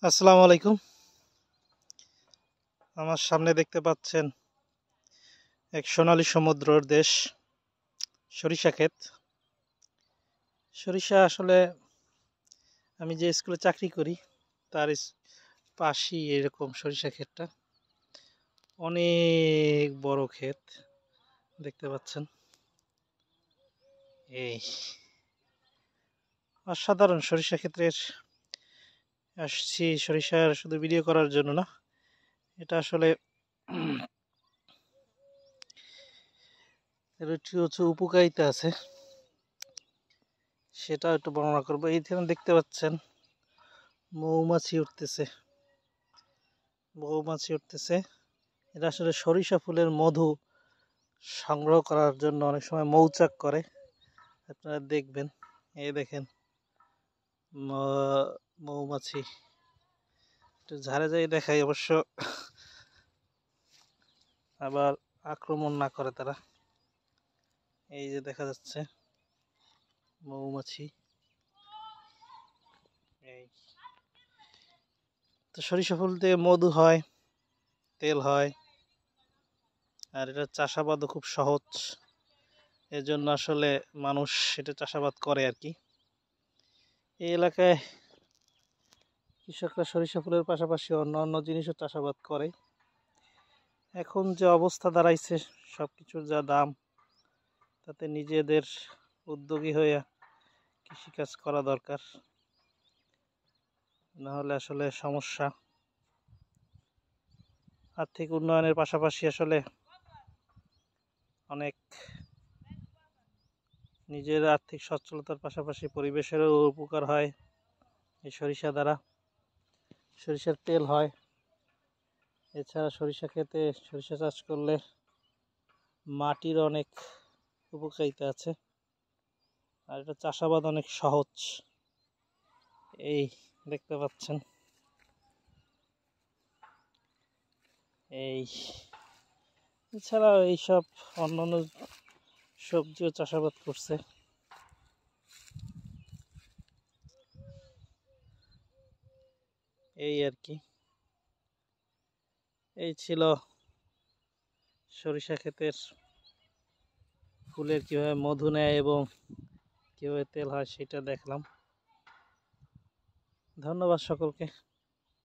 আসসালামু আলাইকুম। আমার সামনে দেখতে পাচ্ছেন এক সোনালী সমুদ্রের দেশ, সরিষা ক্ষেত। সরিষা আসলে আমি যে স্কুলে চাকরি করি তার পাশেই এরকম সরিষা ক্ষেতটা। অনেক বড় ক্ষেত দেখতে পাচ্ছেন। এই অসাধারণ সরিষা ক্ষেত্রের আসছি সরিষার শুধু ভিডিও করার জন্য না, এটা আসলে এর কিছু উপকারিতা আছে, সেটা একটু বর্ণনা করবো। এইখানে দেখতে পাচ্ছেন মৌমাছি উঠতেছে, এটা আসলে সরিষা ফুলের মধু সংগ্রহ করার জন্য অনেক সময় মৌচাক করে, আপনারা দেখবেন। এই দেখেন মৌমাছি, একটু ঝাড়ে যাই দেখাই অবশ্য, আবার আক্রমণ না করে তারা। এই যে দেখা যাচ্ছে মৌমাছি। এই তো সরিষা ফুল থেকে মধু হয়, তেল হয়, আর এটা চাষাবাদও খুব সহজ, এজন্য আসলে মানুষ এটা চাষাবাদ করে আর কি। এই এলাকায় কৃষকরা সরিষা ফুলের পাশাপাশি অন্যান্য জিনিসও চাষাবাদ করে। এখন যে অবস্থা দাঁড়াইছে, সব কিছুর যা দাম, তাতে নিজেদের উদ্যোগী হয়ে কৃষিকাজ করা দরকার, নাহলে আসলে সমস্যা। আর্থিক উন্নয়নের পাশাপাশি আসলে অনেক নিজের আর্থিক সচ্ছলতার পাশাপাশি পরিবেশেরও উপকার হয় এই সরিষা দ্বারা। সরিষার তেল হয়, এছাড়া সরিষা ক্ষেতে সরিষা চাষ করলে মাটির অনেক উপকারিতা আছে, আর এটা চাষাবাদ অনেক সহজ। এই দেখতে পাচ্ছেন, এই এছাড়া এইসব অন্যান্য সবজিও চাষাবাদ করছে। এই আর কি, এই ছিল সরিষা ক্ষেতের ফুলের কিভাবে মধু নেয় এবং কিভাবে তেল হয় সেটা দেখলাম। ধন্যবাদ সকলকে।